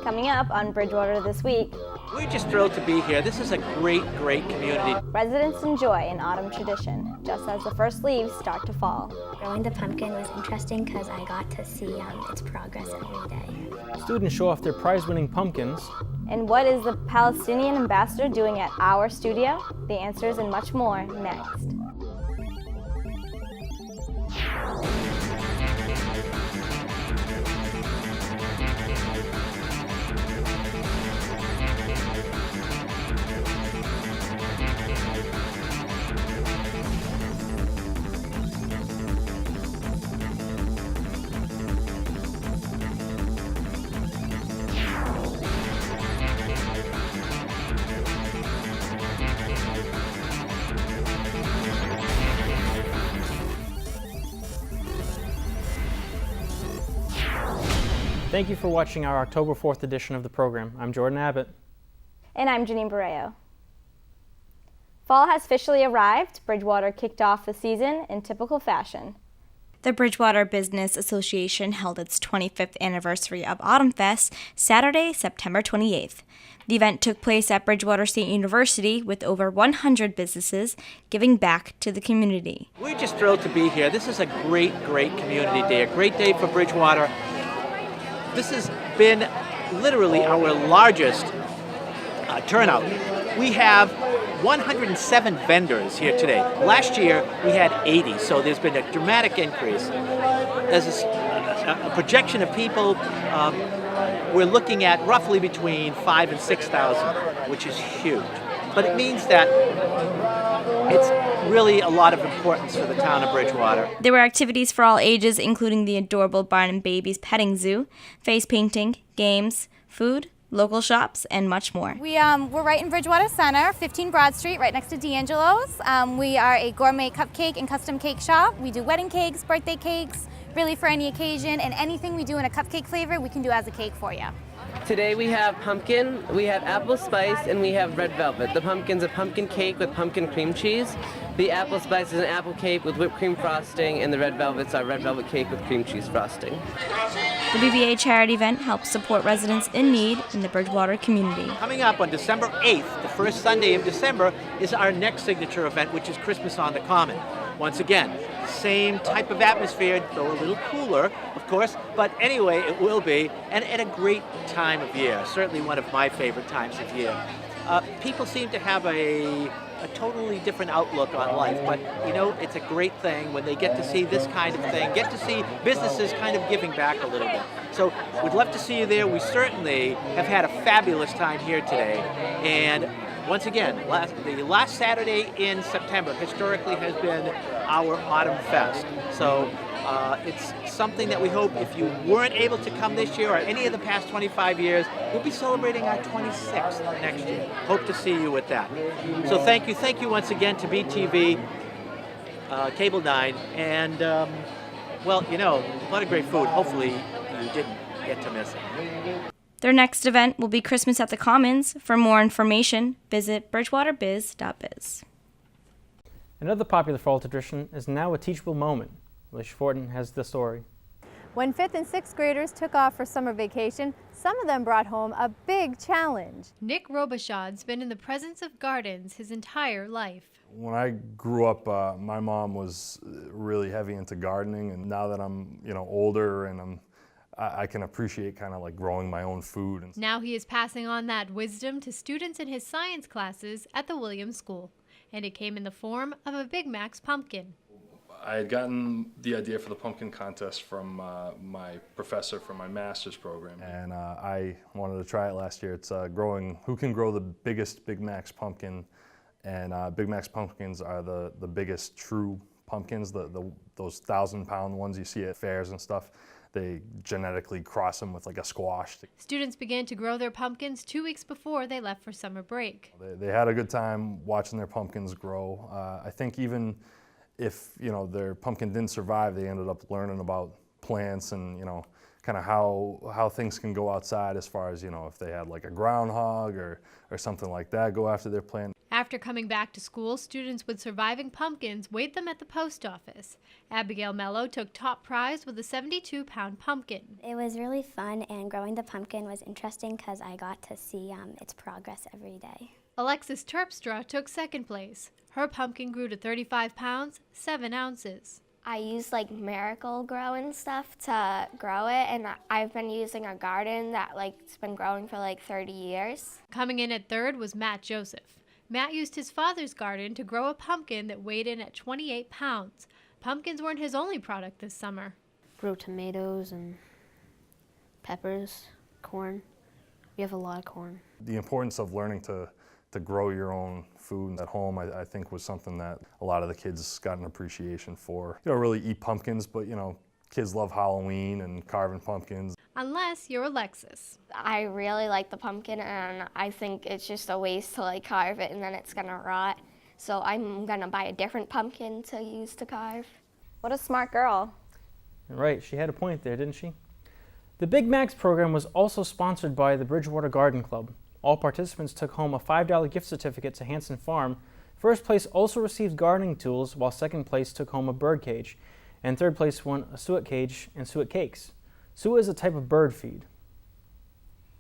Coming up on Bridgewater this week, we're just thrilled to be here. This is a great community. Residents enjoy an autumn tradition, just as the first leaves start to fall. Growing the pumpkin was interesting because I got to see its progress every day. Students show off their prize-winning pumpkins. And what is the Palestinian ambassador doing at our studio? The answers and much more next. Thank you for watching our October 4th edition of the program. I'm Jordan Abbott. And I'm Janine Barreo. Fall has officially arrived. Bridgewater kicked off the season in typical fashion. The Bridgewater Business Association held its 25th anniversary of Autumn Fest Saturday, September 28th. The event took place at Bridgewater State University with over 100 businesses giving back to the community. We're just thrilled to be here. This is a great community day, a great day for Bridgewater. This has been literally our largest turnout. We have 107 vendors here today. Last year we had 80, so there's been a dramatic increase. There's a projection of people. We're looking at roughly between 5,000 and 6,000, which is huge. But it means that it's really a lot of importance for the town of Bridgewater. There were activities for all ages, including the adorable Barn and Babies petting zoo, face painting, games, food, local shops, and much more. We're right in Bridgewater Center, 15 Broad Street, right next to D'Angelo's. We are a gourmet cupcake and custom cake shop. We do wedding cakes, birthday cakes, really for any occasion, and anything we do in a cupcake flavor, we can do as a cake for you. Today we have pumpkin, we have apple spice, and we have red velvet. The pumpkin's a pumpkin cake with pumpkin cream cheese. The apple spice is an apple cake with whipped cream frosting, and the red velvet's our red velvet cake with cream cheese frosting. The BBA charity event helps support residents in need in the Bridgewater community. Coming up on December 8th, the first Sunday of December, is our next signature event, which is Christmas on the Common. Once again, same type of atmosphere, though a little cooler, of course, but anyway, it will be, and at a great time of year, certainly one of my favorite times of year. People seem to have a totally different outlook on life, but you know, it's a great thing when they get to see this kind of thing, get to see businesses kind of giving back a little bit. So we'd love to see you there. We certainly have had a fabulous time here today, and once again, the last Saturday in September historically has been our Autumn Fest. So it's something that we hope, if you weren't able to come this year or any of the past 25 years, we'll be celebrating our 26th next year. Hope to see you with that. So thank you once again to BTV, Cable 9, and well, you know, a lot of great food. Hopefully you didn't get to miss it. Their next event will be Christmas at the Commons. For more information, visit bridgewaterbiz.biz. Another popular fall tradition is now a teachable moment. Alicia Fortin has the story. When 5th and 6th graders took off for summer vacation, some of them brought home a big challenge. Nick Robichaud's been in the presence of gardens his entire life. When I grew up, my mom was really heavy into gardening, and now that I'm, older and I can appreciate kind of like growing my own food. Now he is passing on that wisdom to students in his science classes at the Williams School, and it came in the form of a Big Mac's pumpkin. I had gotten the idea for the pumpkin contest from my professor from my master's program, and I wanted to try it last year. It's growing who can grow the biggest Big Mac's pumpkin, and Big Mac's pumpkins are the biggest true pumpkins, those 1,000-pound ones you see at fairs and stuff. They genetically cross them with like a squash. Students began to grow their pumpkins 2 weeks before they left for summer break. They had a good time watching their pumpkins grow. I think even if their pumpkin didn't survive, they ended up learning about plants and kind of how things can go outside as far as, if they had like a groundhog or something like that go after their plant. After coming back to school, students with surviving pumpkins weighed them at the post office. Abigail Mello took top prize with a 72-pound pumpkin. It was really fun, and growing the pumpkin was interesting because I got to see its progress every day. Alexis Terpstra took second place. Her pumpkin grew to 35 pounds, 7 ounces. I use like Miracle-Gro and stuff to grow it, and I've been using a garden that's been growing for like 30 years. Coming in at third was Matt Joseph. Matt used his father's garden to grow a pumpkin that weighed in at 28 pounds. Pumpkins weren't his only product this summer. Grow tomatoes and peppers, corn. We have a lot of corn. The importance of learning to grow your own food at home, I think, was something that a lot of the kids got an appreciation for. You don't really eat pumpkins, but kids love Halloween and carving pumpkins. Unless you're Alexis. I really like the pumpkin, and I think it's just a waste to carve it and then it's gonna rot. So I'm gonna buy a different pumpkin to use to carve. What a smart girl. Right, she had a point there, didn't she? The Big Macs program was also sponsored by the Bridgewater Garden Club. All participants took home a $5 gift certificate to Hanson Farm. First place also received gardening tools, while second place took home a bird cage, and third place won a suet cage and suet cakes. Suet is a type of bird feed.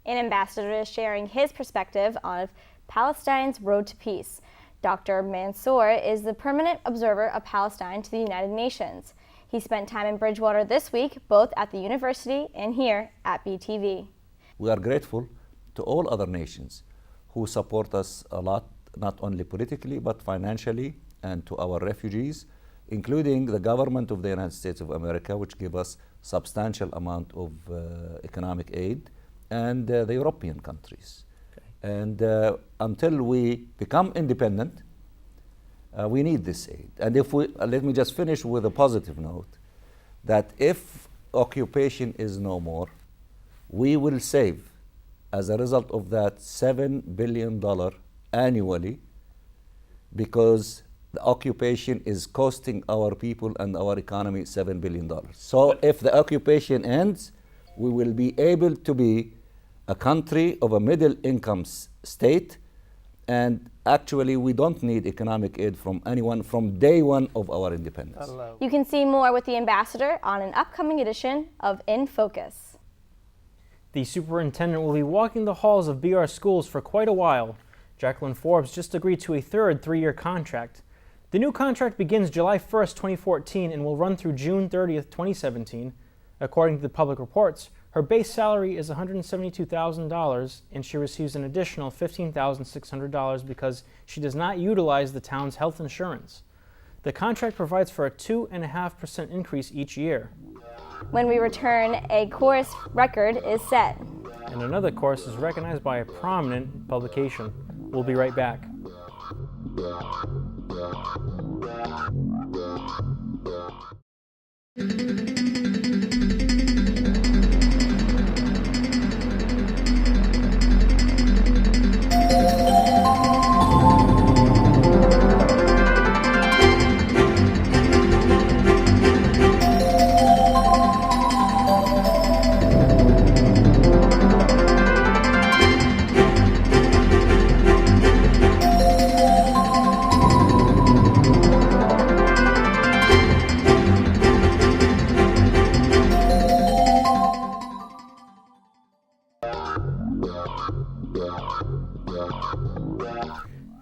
An ambassador is sharing his perspective on Palestine's road to peace. Dr. Mansour is the permanent observer of Palestine to the United Nations. He spent time in Bridgewater this week, both at the university and here at BTV. We are grateful to all other nations who support us a lot, not only politically but financially, and to our refugees, including the government of the United States of America, which give us substantial amount of economic aid, and the European countries. Okay. And until we become independent, we need this aid. And let me just finish with a positive note, that if occupation is no more, we will save, as a result of that, $7 billion annually, because the occupation is costing our people and our economy $7 billion. So if the occupation ends, we will be able to be a country of a middle income state, and actually we don't need economic aid from anyone from day one of our independence. You can see more with the ambassador on an upcoming edition of In Focus. The superintendent will be walking the halls of BR schools for quite a while. Jacqueline Forbes just agreed to a third 3-year contract. The new contract begins July 1st, 2014 and will run through June 30th, 2017. According to the public reports, her base salary is $172,000 and she receives an additional $15,600 because she does not utilize the town's health insurance. The contract provides for a 2.5% increase each year. When we return, a chorus record is set. And another chorus is recognized by a prominent publication. We'll be right back.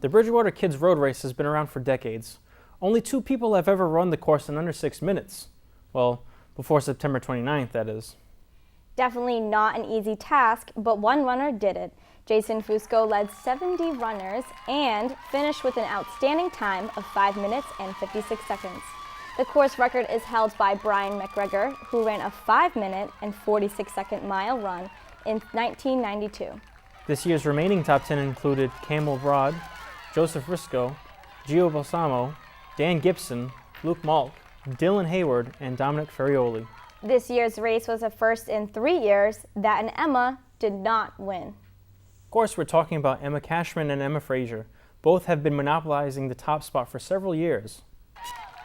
The Bridgewater Kids Road Race has been around for decades. Only 2 people have ever run the course in under 6 minutes. Well, before September 29th, that is. Definitely not an easy task, but one runner did it. Jason Fusco led 70 runners and finished with an outstanding time of 5 minutes and 56 seconds. The course record is held by Brian McGregor, who ran a 5-minute and 46-second mile run in 1992. This year's remaining top 10 included Campbell Broad, Joseph Risco, Gio Balsamo, Dan Gibson, Luke Malk, Dylan Hayward, and Dominic Ferrioli. This year's race was a first in 3 years that an Emma did not win. Of course, we're talking about Emma Cashman and Emma Frazier. Both have been monopolizing the top spot for several years.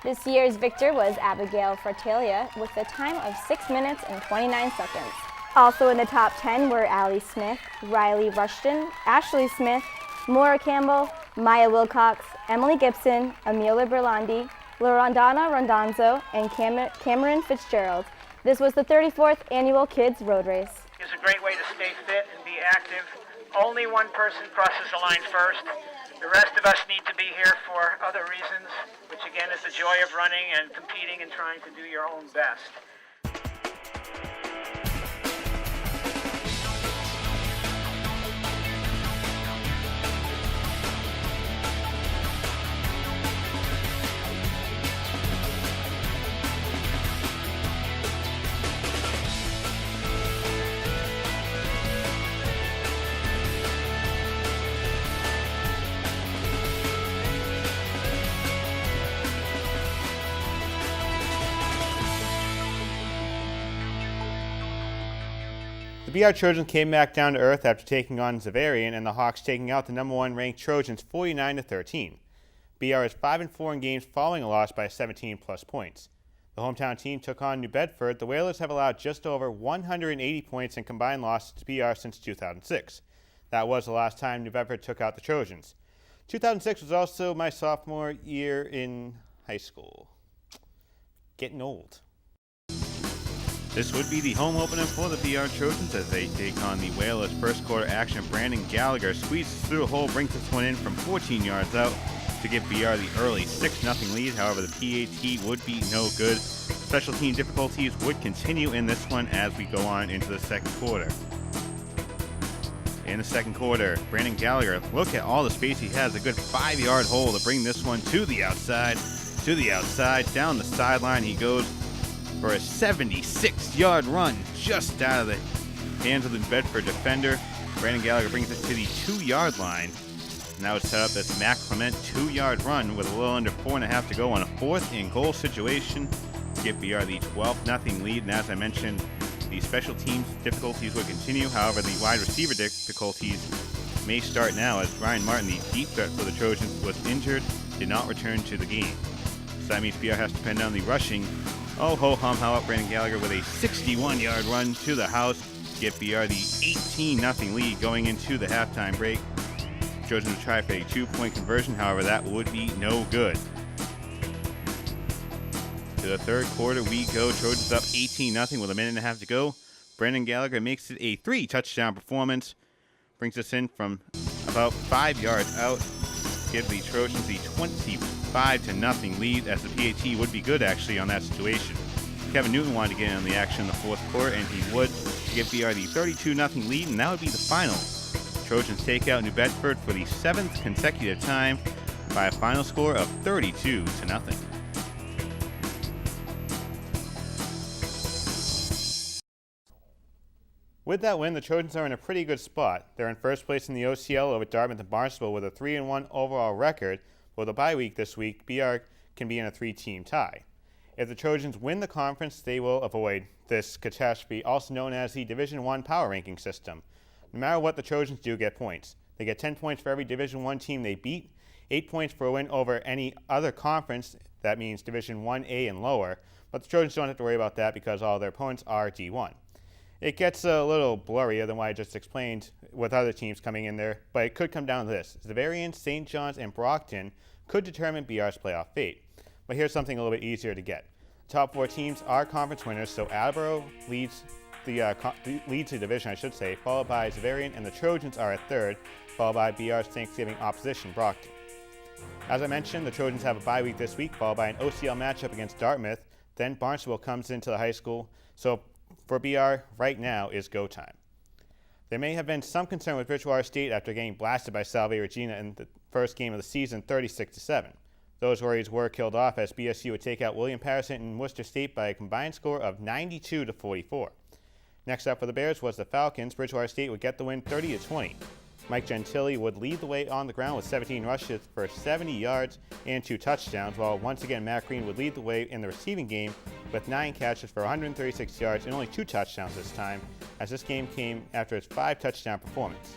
This year's victor was Abigail Fratelia with a time of 6 minutes and 29 seconds. Also in the top 10 were Allie Smith, Riley Rushton, Ashley Smith, Maura Campbell, Maya Wilcox, Emily Gibson, Amelia Berlandi, Lorandana Rondonzo, and Cameron Fitzgerald. This was the 34th annual Kids Road Race. It's a great way to stay fit and be active. Only one person crosses the line first. The rest of us need to be here for other reasons, which again is the joy of running and competing and trying to do your own best. The BR Trojans came back down to earth after taking on Xaverian, and the Hawks taking out the #1 ranked Trojans 49-13. BR is 5-4 in games following a loss by 17-plus points. The hometown team took on New Bedford. The Whalers have allowed just over 180 points in combined losses to BR since 2006. That was the last time New Bedford took out the Trojans. 2006 was also my sophomore year in high school. Getting old. This would be the home opener for the BR Trojans as they take on the Whalers. First quarter action, Brandon Gallagher squeezes through a hole, brings this one in from 14 yards out to give BR the early 6-0 lead. However, the PAT would be no good. Special team difficulties would continue in this one as we go on into the second quarter. In the second quarter, Brandon Gallagher, look at all the space he has. A good 5-yard hole to bring this one to the outside. Down the sideline he goes for a 76-yard run just out of the hands of the Bedford defender. Brandon Gallagher brings it to the 2-yard line. Now it's set up this Matt Clement 2-yard run with a little under 4.5 to go on a 4th and goal situation. Give BR the 12-0 lead, and as I mentioned, the special teams difficulties will continue. However, the wide receiver difficulties may start now as Ryan Martin, the deep threat for the Trojans, was injured, did not return to the game. So that means BR has to pen down the rushing. Oh ho hum, how about Brandon Gallagher with a 61-yard run to the house to get BR the 18-0 lead going into the halftime break. Trojans will try for a 2-point conversion, however that would be no good. To the third quarter we go. Trojans up 18-0 with a minute and a half to go. Brandon Gallagher makes it a 3-touchdown performance. Brings us in from about 5 yards out. Give the Trojans the 25-0 lead, as the PAT would be good actually on that situation. Kevin Newton wanted to get in on the action in the fourth quarter, and he would give BR the 32-0 lead, and that would be the final. Trojans take out New Bedford for the 7th consecutive time by a final score of 32-0. With that win, the Trojans are in a pretty good spot. They're in first place in the OCL over Dartmouth and Barnstable with a 3-1 overall record. With a bye week this week, BR can be in a 3-team tie. If the Trojans win the conference, they will avoid this catastrophe, also known as the Division I power ranking system. No matter what, the Trojans do get points. They get 10 points for every Division I team they beat, 8 points for a win over any other conference, that means Division 1A and lower, but the Trojans don't have to worry about that because all their opponents are D1. It gets a little blurrier than what I just explained with other teams coming in there, but it could come down to this. Xaverian, St. John's, and Brockton could determine BR's playoff fate. But here's something a little bit easier to get. The top 4 teams are conference winners, so Attleboro leads the division, followed by Xaverian, and the Trojans are at 3rd, followed by BR's Thanksgiving opposition, Brockton. As I mentioned, the Trojans have a bye week this week, followed by an OCL matchup against Dartmouth. Then Barnstable comes into the high school, so for BR right now is go time. There may have been some concern with Bridgewater State after getting blasted by Salve Regina in the first game of the season, 36-7. Those worries were killed off as BSU would take out William Patterson and Worcester State by a combined score of 92-44. Next up for the Bears was the Falcons. Bridgewater State would get the win 30-20. Mike Gentili would lead the way on the ground with 17 rushes for 70 yards and 2 touchdowns, while once again Matt Green would lead the way in the receiving game with 9 catches for 136 yards and only 2 touchdowns this time, as this game came after its 5-touchdown performance.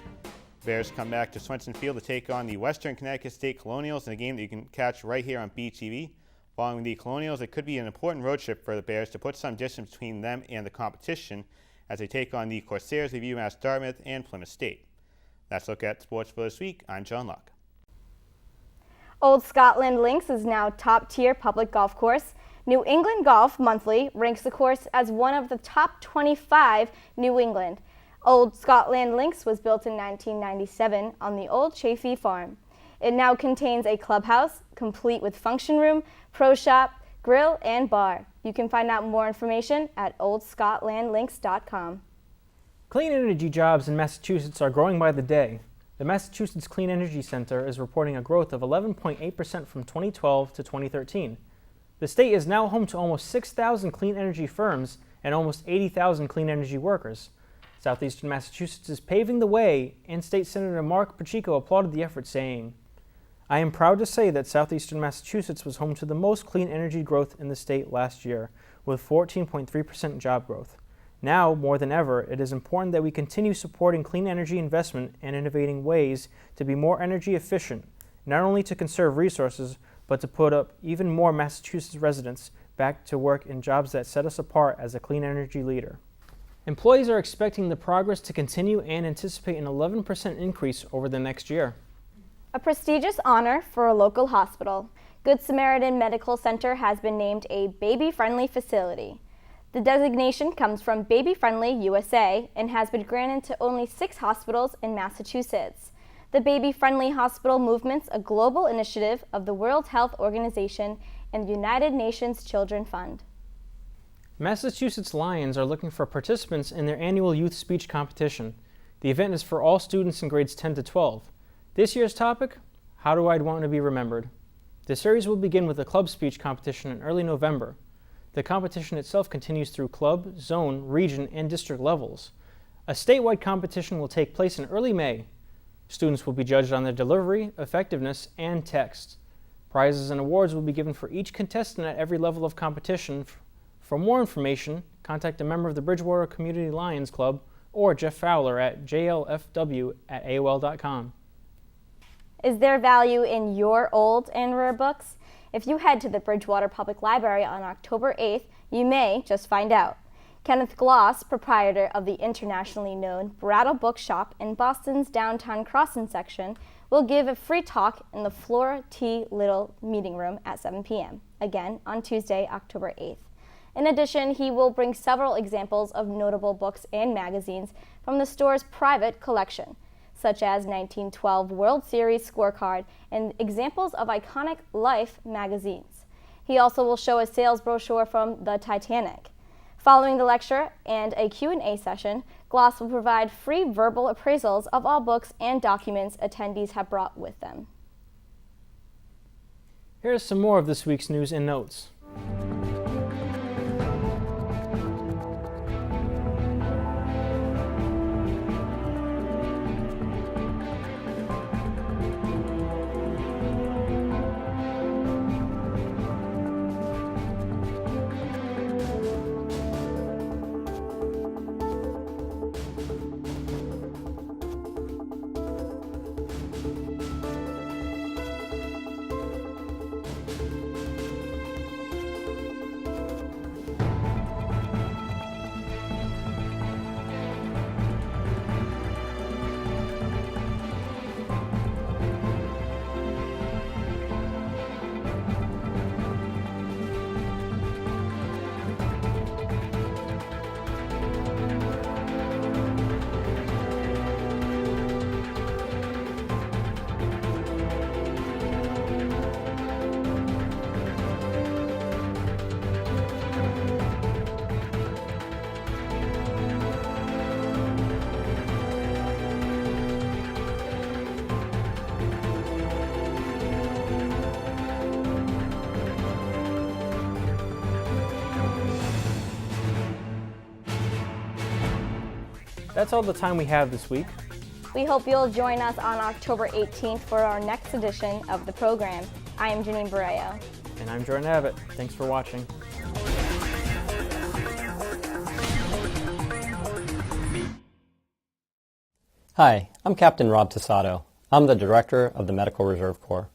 Bears come back to Swenson Field to take on the Western Connecticut State Colonials in a game that you can catch right here on BTV, Following the Colonials, it could be an important road trip for the Bears to put some distance between them and the competition as they take on the Corsairs of UMass Dartmouth and Plymouth State. That's a look at sports for this week. I'm John Luck. Old Scotland Links is now top-tier public golf course. New England Golf Monthly ranks the course as one of the top 25 New England. Old Scotland Links was built in 1997 on the old Chaffee farm. It now contains a clubhouse, complete with function room, pro shop, grill, and bar. You can find out more information at oldscotlandlinks.com. Clean energy jobs in Massachusetts are growing by the day. The Massachusetts Clean Energy Center is reporting a growth of 11.8% from 2012 to 2013. The state is now home to almost 6,000 clean energy firms and almost 80,000 clean energy workers. Southeastern Massachusetts is paving the way, and State Senator Mark Pacheco applauded the effort, saying, "I am proud to say that Southeastern Massachusetts was home to the most clean energy growth in the state last year, with 14.3% job growth. Now, more than ever, it is important that we continue supporting clean energy investment and innovating ways to be more energy efficient, not only to conserve resources, but to put up even more Massachusetts residents back to work in jobs that set us apart as a clean energy leader." Employees are expecting the progress to continue and anticipate an 11% increase over the next year. A prestigious honor for a local hospital. Good Samaritan Medical Center has been named a baby-friendly facility. The designation comes from Baby Friendly USA and has been granted to only 6 hospitals in Massachusetts. The Baby Friendly Hospital movement's a global initiative of the World Health Organization and the United Nations Children Fund. Massachusetts Lions are looking for participants in their annual youth speech competition. The event is for all students in grades 10 to 12. This year's topic, How Do I Want to Be Remembered? The series will begin with a club speech competition in early November. The competition itself continues through club, zone, region, and district levels. A statewide competition will take place in early May. Students will be judged on their delivery, effectiveness, and text. Prizes and awards will be given for each contestant at every level of competition. For more information, contact a member of the Bridgewater Community Lions Club or Jeff Fowler at jlfw@aol.com. Is there value in your old and rare books? If you head to the Bridgewater Public Library on October 8th, you may just find out. Kenneth Gloss, proprietor of the internationally known Brattle Bookshop in Boston's downtown Crossan section, will give a free talk in the Flora T. Little meeting room at 7 p.m., again on Tuesday, October 8th. In addition, he will bring several examples of notable books and magazines from the store's private collection, such as 1912 World Series scorecard and examples of iconic Life magazines. He also will show a sales brochure from the Titanic. Following the lecture and a Q&A session, Gloss will provide free verbal appraisals of all books and documents attendees have brought with them. Here's some more of this week's news and notes. That's all the time we have this week. We hope you'll join us on October 18th for our next edition of the program. I am Janine Barreto. And I'm Jordan Abbott. Thanks for watching. Hi, I'm Captain Rob Tasato. I'm the Director of the Medical Reserve Corps.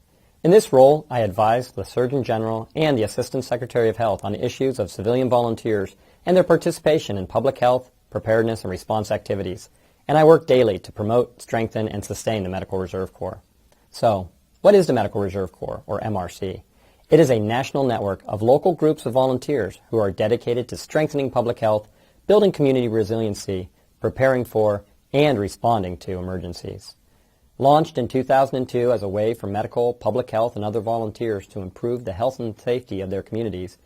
In this role, I advise the Surgeon General and the Assistant Secretary of Health on issues of civilian volunteers and their participation in public health, preparedness, and response activities. And I work daily to promote, strengthen, and sustain the Medical Reserve Corps. So, what is the Medical Reserve Corps, or MRC? It is a national network of local groups of volunteers who are dedicated to strengthening public health, building community resiliency, preparing for, and responding to emergencies. Launched in 2002 as a way for medical, public health, and other volunteers to improve the health and safety of their communities,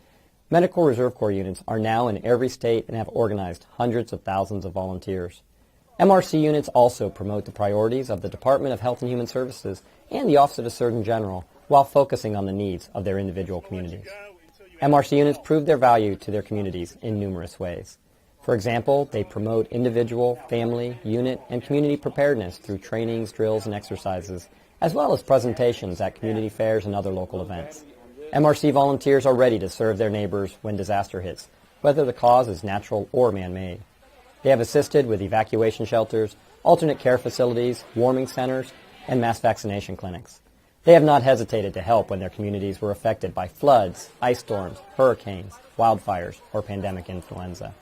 Medical Reserve Corps units are now in every state and have organized hundreds of thousands of volunteers. MRC units also promote the priorities of the Department of Health and Human Services and the Office of the Surgeon General while focusing on the needs of their individual communities. MRC units prove their value to their communities in numerous ways. For example, they promote individual, family, unit, and community preparedness through trainings, drills, and exercises, as well as presentations at community fairs and other local events. MRC volunteers are ready to serve their neighbors when disaster hits, whether the cause is natural or man-made. They have assisted with evacuation shelters, alternate care facilities, warming centers, and mass vaccination clinics. They have not hesitated to help when their communities were affected by floods, ice storms, hurricanes, wildfires, or pandemic influenza.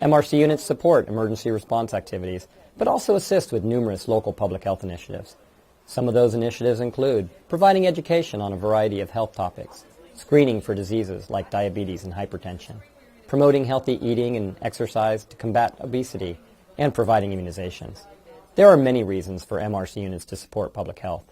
MRC units support emergency response activities, but also assist with numerous local public health initiatives. Some of those initiatives include providing education on a variety of health topics, screening for diseases like diabetes and hypertension, promoting healthy eating and exercise to combat obesity, and providing immunizations. There are many reasons for MRC units to support public health.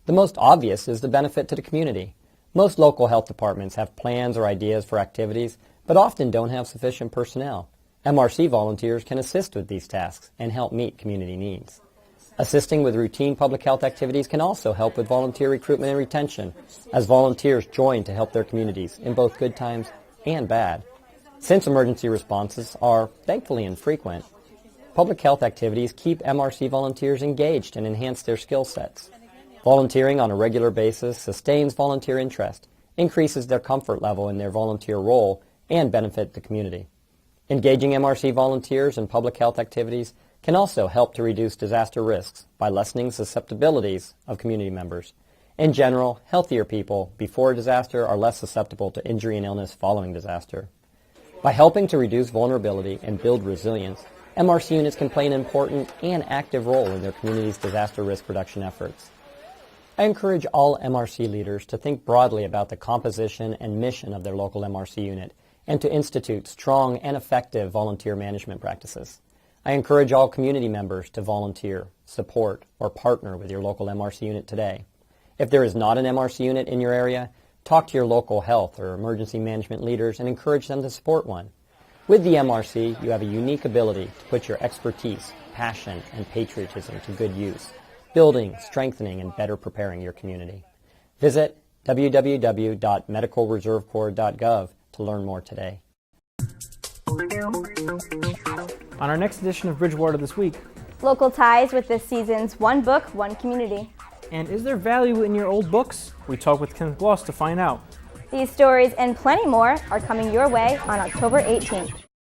The most obvious is the benefit to the community. Most local health departments have plans or ideas for activities, but often don't have sufficient personnel. MRC volunteers can assist with these tasks and help meet community needs. Assisting with routine public health activities can also help with volunteer recruitment and retention, as volunteers join to help their communities in both good times and bad. Since emergency responses are thankfully infrequent, public health activities keep MRC volunteers engaged and enhance their skill sets. Volunteering on a regular basis sustains volunteer interest, increases their comfort level in their volunteer role, and benefit the community. Engaging MRC volunteers in public health activities can also help to reduce disaster risks by lessening susceptibilities of community members. In general, healthier people before a disaster are less susceptible to injury and illness following disaster. By helping to reduce vulnerability and build resilience, MRC units can play an important and active role in their community's disaster risk reduction efforts. I encourage all MRC leaders to think broadly about the composition and mission of their local MRC unit and to institute strong and effective volunteer management practices. I encourage all community members to volunteer, support, or partner with your local MRC unit today. If there is not an MRC unit in your area, talk to your local health or emergency management leaders and encourage them to support one. With the MRC, you have a unique ability to put your expertise, passion, and patriotism to good use, building, strengthening, and better preparing your community. Visit www.medicalreservecorps.gov to learn more today. On our next edition of Bridgewater This Week, local ties with this season's One Book, One Community. And is there value in your old books? We talk with Kenneth Bloss to find out. These stories and plenty more are coming your way on October 18th.